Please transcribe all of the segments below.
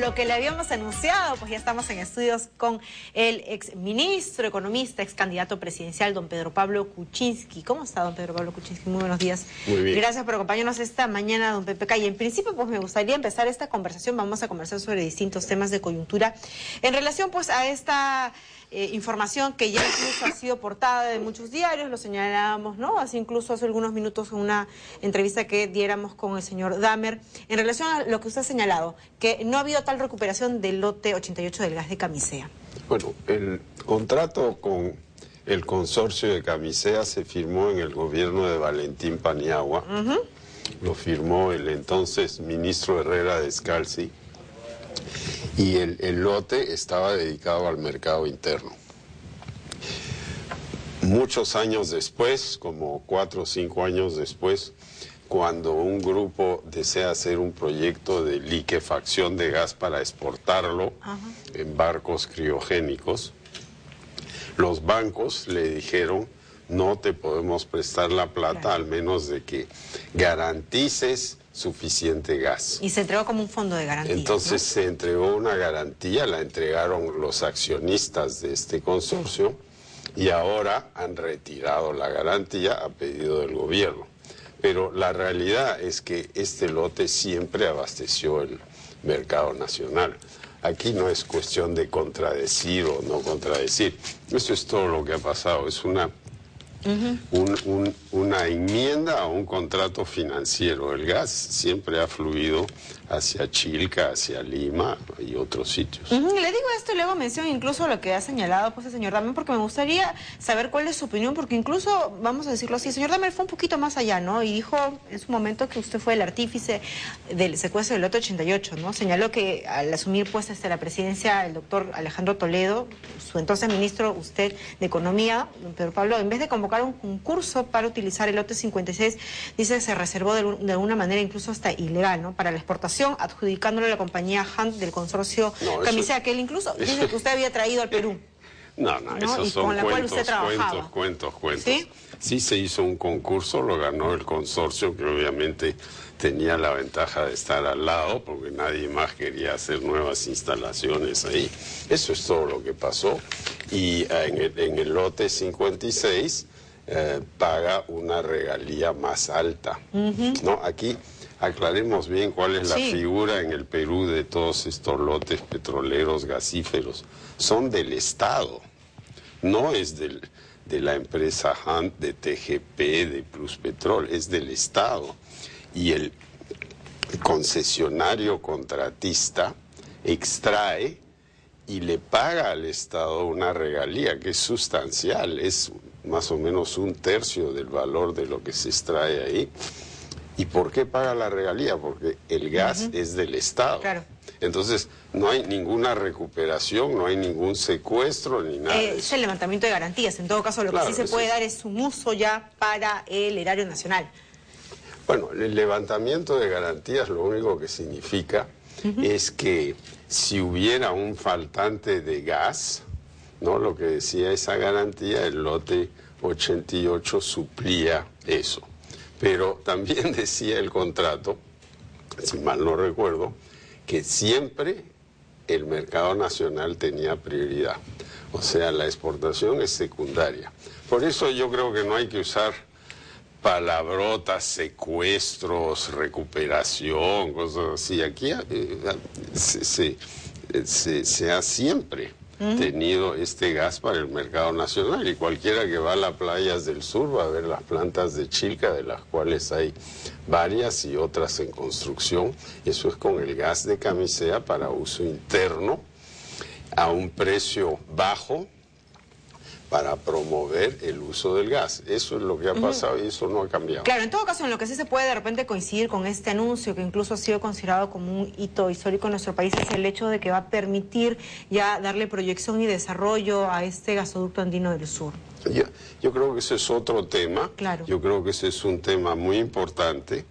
lo que le habíamos anunciado, pues ya estamos en estudios con el exministro, economista, ex candidato presidencial, don Pedro Pablo Kuczynski. ¿Cómo está, don Pedro Pablo Kuczynski? Muy buenos días. Muy bien. Gracias por acompañarnos esta mañana, don PPK. Y en principio, pues me gustaría empezar esta conversación. Vamos a conversar sobre distintos temas de coyuntura en relación, pues, a esta información que ya incluso ha sido portada de muchos diarios, lo señalábamos, ¿no? Así incluso hace algunos minutos en una entrevista que diéramos con el señor Dahmer, en relación a lo que usted ha señalado, que no ha habido tal recuperación del lote 88 del gas de Camisea. Bueno, el contrato con el consorcio de Camisea se firmó en el gobierno de Valentín Paniagua. Lo firmó el entonces ministro Herrera Descalzi. Y el lote estaba dedicado al mercado interno. Muchos años después, como 4 o 5 años después, cuando un grupo desea hacer un proyecto de liquefacción de gas para exportarlo en barcos criogénicos, los bancos le dijeron: no te podemos prestar la plata, al menos de que garantices suficiente gas. Y se entregó como un fondo de garantía. Entonces, ¿no? se entregó una garantía, la entregaron los accionistas de este consorcio y ahora han retirado la garantía a pedido del gobierno. Pero la realidad es que este lote siempre abasteció el mercado nacional. Aquí no es cuestión de contradecir o no contradecir. Eso es todo lo que ha pasado. Es una enmienda a un contrato financiero. El gas siempre ha fluido hacia Chilca, hacia Lima y otros sitios. Le digo esto y luego menciono incluso lo que ha señalado pues el señor Dahmer, porque me gustaría saber cuál es su opinión, porque incluso, vamos a decirlo así, el señor Dahmer fue un poquito más allá, ¿no? Y dijo en su momento que usted fue el artífice del secuestro del lote 88, ¿no? Señaló que al asumir pues la presidencia el doctor Alejandro Toledo, su entonces ministro, usted de Economía, don Pedro Pablo, en vez de convocar un concurso para utilizar el lote 56, dice que se reservó de alguna manera incluso hasta ilegal, ¿no? Para la exportación, adjudicándole a la compañía Hunt del consorcio Camisea, que él incluso dice que usted había traído al Perú. No, esos son cuentos. ¿Sí? Sí se hizo un concurso, lo ganó el consorcio, que obviamente tenía la ventaja de estar al lado, porque nadie más quería hacer nuevas instalaciones ahí. Eso es todo lo que pasó. Y en el lote 56 paga una regalía más alta. ¿No? Aquí aclaremos bien cuál es la figura en el Perú de todos estos lotes petroleros, gasíferos. Son del Estado, no es de la empresa Hunt, de TGP, de Pluspetrol, es del Estado. Y el concesionario contratista extrae y le paga al Estado una regalía que es sustancial, es más o menos 1/3 del valor de lo que se extrae ahí. ¿Y por qué paga la regalía? Porque el gas es del Estado. Claro. Entonces, no hay ninguna recuperación, no hay ningún secuestro ni nada. Es el levantamiento de garantías. En todo caso, lo que sí se puede dar es un uso ya para el erario nacional. Bueno, el levantamiento de garantías lo único que significa es que si hubiera un faltante de gas, ¿no? Lo que decía esa garantía, el lote 88 suplía eso. Pero también decía el contrato, si mal no recuerdo, que siempre el mercado nacional tenía prioridad. O sea, la exportación es secundaria. Por eso yo creo que no hay que usar palabrotas, secuestros, recuperación, cosas así. Aquí se ha siempre tenido este gas para el mercado nacional, y cualquiera que va a las playas del sur va a ver las plantas de Chilca, de las cuales hay varias y otras en construcción. Eso es con el gas de Camisea para uso interno a un precio bajo, para promover el uso del gas. Eso es lo que ha pasado y eso no ha cambiado. Claro, en todo caso, en lo que sí se puede de repente coincidir con este anuncio, que incluso ha sido considerado como un hito histórico en nuestro país, es el hecho de que va a permitir ya darle proyección y desarrollo a este gasoducto andino del sur. Yo creo que ese es otro tema. Claro. Yo creo que ese es un tema muy importante.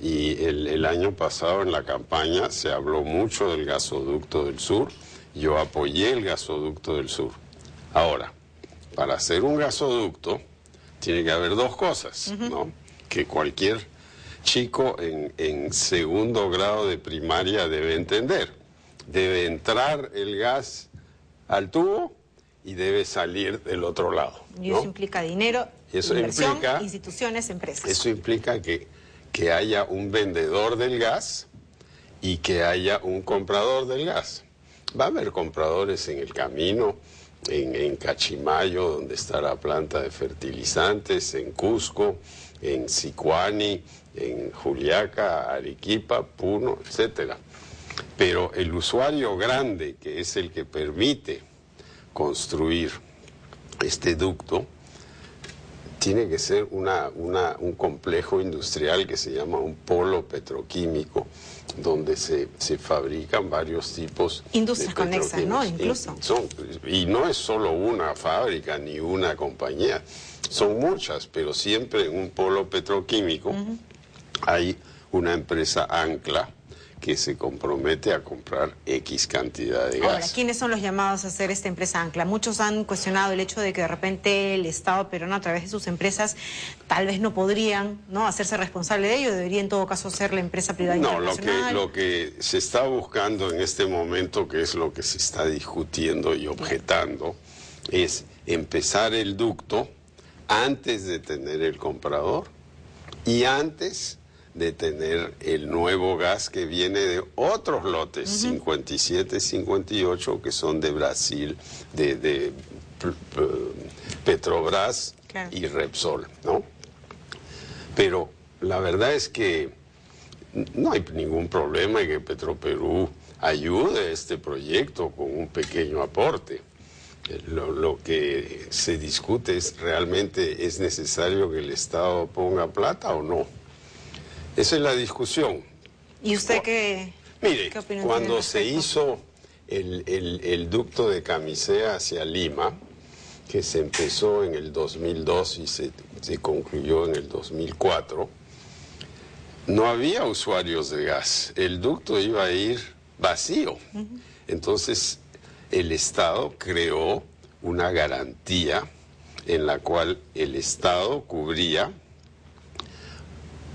Y el año pasado en la campaña se habló mucho del gasoducto del sur. Yo apoyé el gasoducto del sur. Ahora, para hacer un gasoducto tiene que haber dos cosas, ¿no? Que cualquier chico en segundo grado de primaria debe entender. debe entrar el gas al tubo y debe salir del otro lado, Y eso implica dinero, inversión, implica, instituciones, empresas. Eso implica que haya un vendedor del gas y que haya un comprador del gas. Va a haber compradores en el camino, en Cachimayo, donde está la planta de fertilizantes, en Cusco, en Sicuani, en Juliaca, Arequipa, Puno, etcétera. Pero el usuario grande, que es el que permite construir este ducto, tiene que ser un complejo industrial que se llama un polo petroquímico, donde se fabrican varios tipos industrias de conexas, ¿no? Incluso. Y no es solo una fábrica ni una compañía, son muchas, pero siempre en un polo petroquímico hay una empresa ancla que se compromete a comprar X cantidad de gas. Ahora, ¿quiénes son los llamados a hacer esta empresa ancla? Muchos han cuestionado el hecho de que de repente el Estado peruano, a través de sus empresas, tal vez no podrían, ¿no?, hacerse responsable de ello, debería en todo caso ser la empresa privada internacional. Lo que se está buscando en este momento, que es lo que se está discutiendo y objetando, es empezar el ducto antes de tener el comprador y antes de tener el nuevo gas que viene de otros lotes, 57, 58, que son de Brasil, de Petrobras, claro, y Repsol, ¿no? Pero la verdad es que no hay ningún problema en que Petroperú ayude a este proyecto con un pequeño aporte. Lo que se discute es, ¿realmente es necesario que el Estado ponga plata o no? Esa es la discusión. ¿Y usted qué opinión tiene? Cuando se hizo el ducto de Camisea hacia Lima, que se empezó en el 2002 y se concluyó en el 2004, no había usuarios de gas. El ducto iba a ir vacío. Entonces, el Estado creó una garantía en la cual el Estado cubría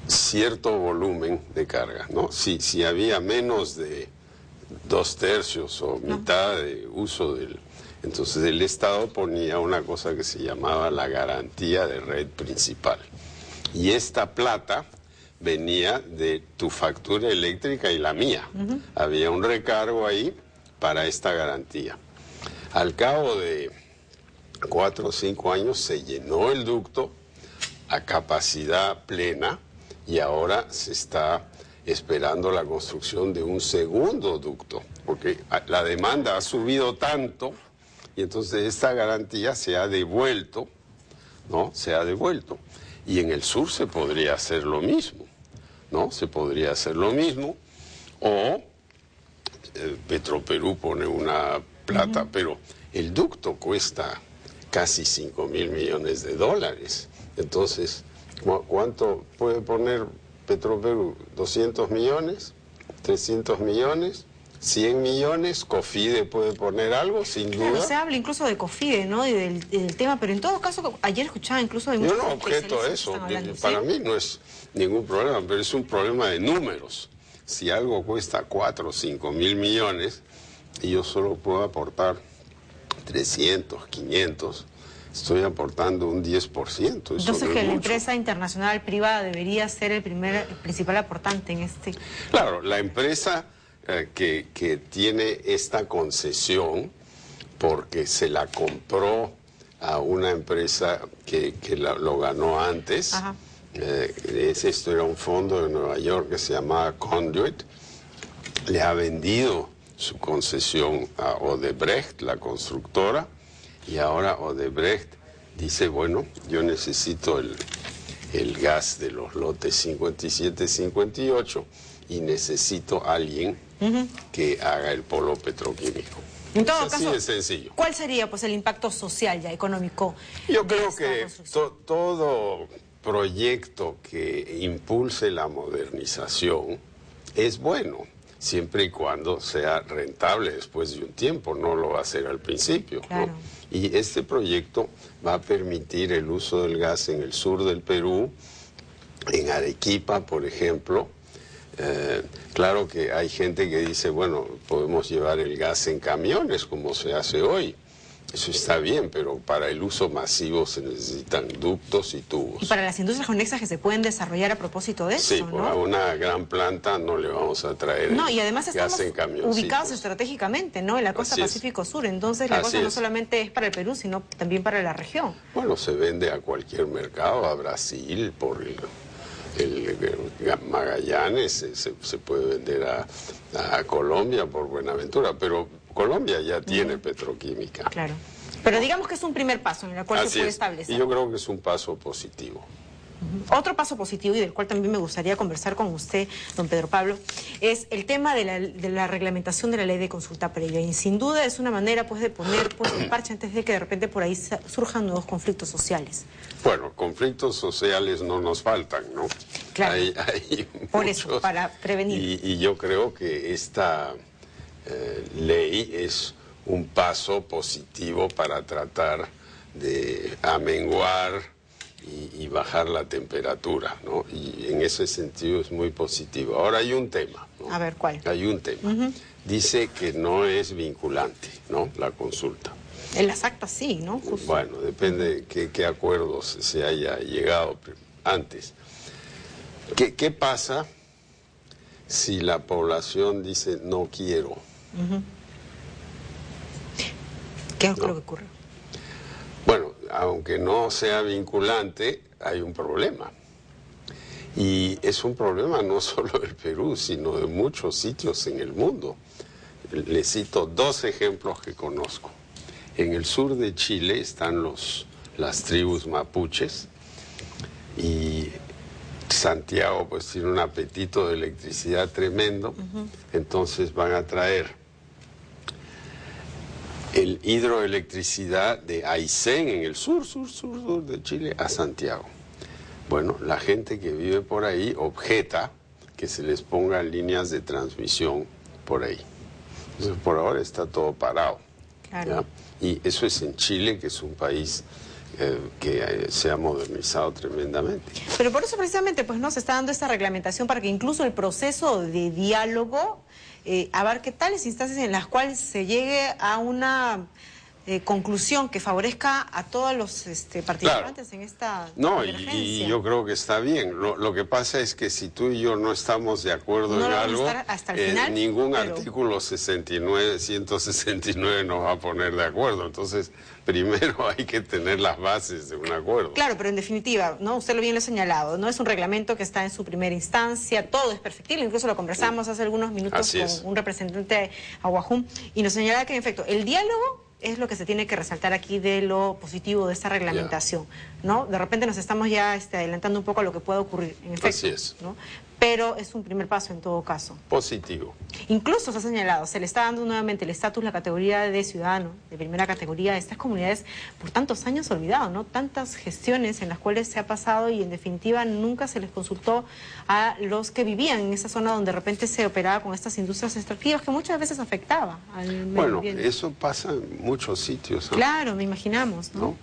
cierto volumen de carga, ¿no? Si había menos de 2/3 o mitad de uso entonces el Estado ponía una cosa que se llamaba la garantía de red principal. Y esta plata venía de tu factura eléctrica y la mía. Había un recargo ahí para esta garantía. Al cabo de 4 o 5 años se llenó el ducto a capacidad plena, y ahora se está esperando la construcción de un segundo ducto, porque la demanda ha subido tanto, y entonces esta garantía se ha devuelto, ¿no? Se ha devuelto. Y en el sur se podría hacer lo mismo, ¿no? Se podría hacer lo mismo, o Petroperú pone una plata, pero el ducto cuesta casi $5.000 millones. Entonces, ¿cuánto puede poner Petroperú? ¿200 millones? ¿300 millones? ¿100 millones? ¿COFIDE puede poner algo? Sin duda. Claro, se habla incluso de COFIDE, ¿no? Y del tema, pero en todo caso, ayer escuchaba incluso de muchos Yo no objeto eso. Para mí no es ningún problema, pero es un problema de números. Si algo cuesta 4 o 5 mil millones y yo solo puedo aportar 300, 500... estoy aportando un 10%. Entonces, que la empresa internacional privada debería ser el principal aportante en este... Claro, la empresa que tiene esta concesión, porque se la compró a una empresa que lo ganó antes. Esto era un fondo de Nueva York que se llamaba Conduit. Le ha vendido su concesión a Odebrecht, la constructora, y ahora Odebrecht dice, bueno, yo necesito el gas de los lotes 57, 58 y necesito a alguien que haga el polo petroquímico. En todo caso, así de sencillo. ¿Cuál sería pues el impacto social ya económico? Yo creo que todo proyecto que impulse la modernización es bueno, siempre y cuando sea rentable después de un tiempo, no lo va a hacer al principio, claro, ¿no? Y este proyecto va a permitir el uso del gas en el sur del Perú, en Arequipa, por ejemplo, Claro que hay gente que dice, bueno, podemos llevar el gas en camiones como se hace hoy. Eso está bien, pero para el uso masivo se necesitan ductos y tubos. Y para las industrias conexas que se pueden desarrollar a propósito de eso, sí, ¿no? a una gran planta no le vamos a traer y además gas en camioncitos. ubicados estratégicamente, ¿no? En la costa Pacífico Sur. Entonces la cosa no solamente es para el Perú, sino también para la región. Bueno, se vende a cualquier mercado, a Brasil, por el Magallanes, se puede vender a Colombia por Buenaventura, pero Colombia ya tiene petroquímica. Claro. Pero digamos que es un primer paso en el cual se puede establecer. Y yo creo que es un paso positivo. Otro paso positivo, y del cual también me gustaría conversar con usted, don Pedro Pablo, es el tema de la reglamentación de la ley de consulta previa. Y sin duda es una manera pues de poner el parche antes de que de repente por ahí surjan nuevos conflictos sociales. Bueno, conflictos sociales no nos faltan, ¿no? Claro. Hay por muchos, eso, para prevenir. Y yo creo que esta ley es un paso positivo para tratar de amenguar y bajar la temperatura, ¿no? Y en ese sentido es muy positivo. Ahora hay un tema, ¿no? A ver, ¿cuál? Hay un tema. Dice que no es vinculante, ¿no? La consulta. En las actas sí, ¿no? Justo. Bueno, depende de qué acuerdos se haya llegado antes. ¿Qué pasa si la población dice no quiero? ¿Qué creo que ocurre? Bueno, aunque no sea vinculante, hay un problema. Y es un problema no solo del Perú, sino de muchos sitios en el mundo. Les cito dos ejemplos que conozco. En el sur de Chile están las tribus mapuches y Santiago pues tiene un apetito de electricidad tremendo, entonces van a traer el hidroelectricidad de Aysén en el sur de Chile a Santiago. Bueno, la gente que vive por ahí objeta que se les pongan líneas de transmisión por ahí. Entonces por ahora está todo parado. Claro. ¿Ya? Y eso es en Chile, que es un país que se ha modernizado tremendamente. Pero por eso precisamente pues no se está dando esta reglamentación para que incluso el proceso de diálogo abarque tales instancias en las cuales se llegue a una conclusión que favorezca a todos los participantes en esta emergencia. Y yo creo que está bien. Lo que pasa es que si tú y yo no estamos de acuerdo en algo, hasta el final, ningún artículo 169 nos va a poner de acuerdo. Entonces, primero hay que tener las bases de un acuerdo. Claro, pero en definitiva, ¿no? Usted bien lo ha señalado, no es un reglamento que está en su primera instancia, todo es perfectible, incluso lo conversamos hace algunos minutos con un representante de Aguajún, y nos señalaba que en efecto el diálogo es lo que se tiene que resaltar aquí de lo positivo de esta reglamentación, ¿no? De repente nos estamos ya adelantando un poco a lo que puede ocurrir, en efecto. Así es. ¿No? Pero es un primer paso en todo caso. Positivo. Incluso se ha señalado, se le está dando nuevamente el estatus, la categoría de ciudadano, de primera categoría, a estas comunidades por tantos años olvidado, ¿no? Tantas gestiones en las cuales se ha pasado y en definitiva nunca se les consultó a los que vivían en esa zona donde de repente se operaba con estas industrias extractivas que muchas veces afectaba al medio ambiente. Eso pasa en muchos sitios, ¿no? Claro, me imaginamos, ¿no?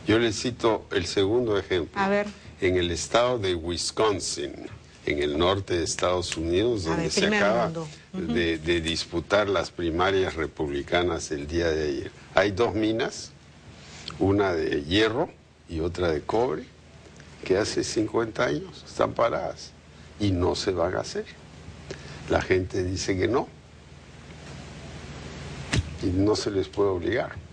Yo les cito el segundo ejemplo. A ver. En el estado de Wisconsin, en el norte de Estados Unidos, donde se acaba de disputar las primarias republicanas el día de ayer. Hay dos minas, una de hierro y otra de cobre, que hace 50 años están paradas y no se van a hacer. La gente dice que no y no se les puede obligar.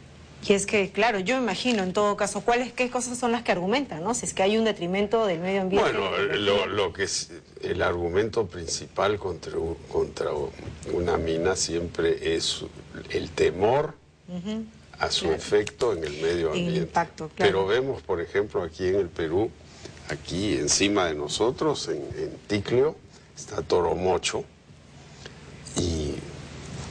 Y es que, claro, yo me imagino, en todo caso, qué cosas son las que argumentan, ¿no? Si es que hay un detrimento del medio ambiente. Bueno, lo que es el argumento principal contra una mina siempre es el temor a su efecto en el medio ambiente. Impacto, claro. Pero vemos, por ejemplo, aquí en el Perú, aquí encima de nosotros, en Ticlio, está Toromocho, y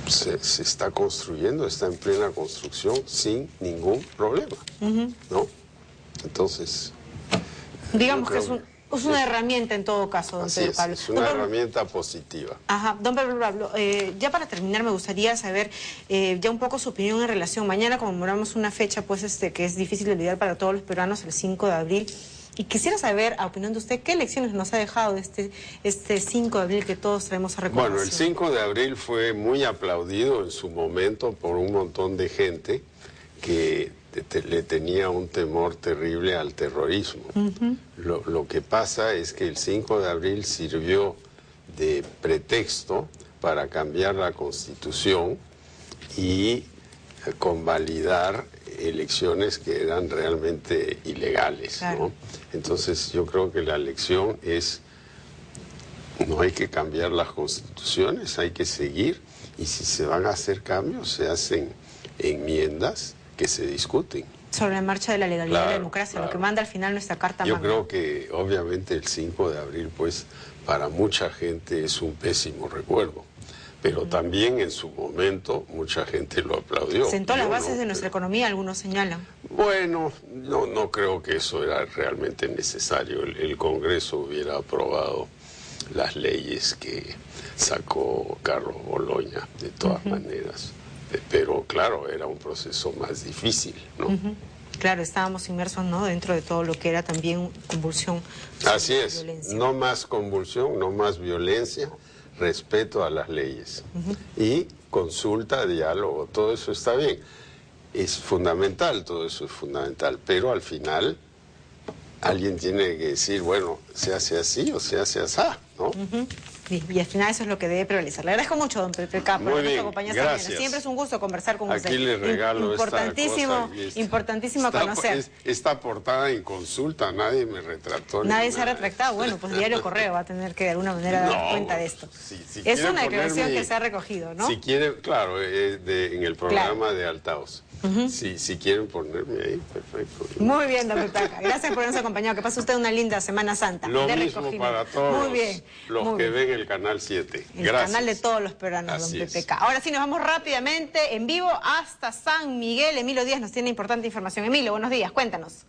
se está construyendo, está en plena construcción sin ningún problema, ¿no? Entonces, digamos que es una herramienta en todo caso, don Pedro Pablo. Es una herramienta positiva. Ajá, don Pedro Pablo, ya para terminar me gustaría saber ya un poco su opinión en relación, mañana conmemoramos una fecha pues que es difícil de olvidar para todos los peruanos, el 5 de abril, Y quisiera saber, a opinión de usted, ¿qué lecciones nos ha dejado este 5 de abril que todos traemos a recordación? Bueno, el 5 de abril fue muy aplaudido en su momento por un montón de gente que le tenía un temor terrible al terrorismo. Lo que pasa es que el 5 de abril sirvió de pretexto para cambiar la Constitución y convalidar elecciones que eran realmente ilegales, claro, ¿no? Entonces yo creo que la lección es, no hay que cambiar las constituciones, hay que seguir, y si se van a hacer cambios, se hacen enmiendas que se discuten. Sobre la marcha de la legalidad y la democracia, lo que manda al final nuestra Carta Magna. Yo creo que obviamente el 5 de abril, pues, para mucha gente es un pésimo recuerdo. Pero también en su momento mucha gente lo aplaudió. Sentó las bases de nuestra economía, algunos señalan. Bueno, no creo que eso era realmente necesario. El Congreso hubiera aprobado las leyes que sacó Carlos Boloña, de todas maneras. Pero claro, era un proceso más difícil, ¿no? Claro, estábamos inmersos, ¿no?, dentro de todo lo que era también convulsión. Así es, violencia. No más convulsión, no más violencia, respeto a las leyes y consulta, diálogo, todo eso está bien. Es fundamental, todo eso es fundamental, pero al final alguien tiene que decir, bueno, se hace así o se hace así, ¿no? Y al final eso es lo que debe prevalecer. Le agradezco mucho, don Pepe K, por habernos acompañado esta mañana. Siempre es un gusto conversar con usted. Aquí le regalo importantísimo, importantísimo conocer. Esta portada en consulta, nadie me retrató. Nadie se ha retractado. Bueno, pues Diario Correo va a tener que de alguna manera dar cuenta de esto. Es una declaración que se ha recogido, ¿no? Si quieren, claro, en el programa de Altavoz. Si quieren ponerme ahí, perfecto. Muy bien, don Pepe K. Gracias por habernos acompañado. Que pase usted una linda Semana Santa. Lo mismo para todos los que ven el Canal 7. El canal de todos los peruanos, don Pepe K. Ahora sí, nos vamos rápidamente en vivo hasta San Miguel. Emilio Díaz nos tiene importante información. Emilio, buenos días, cuéntanos.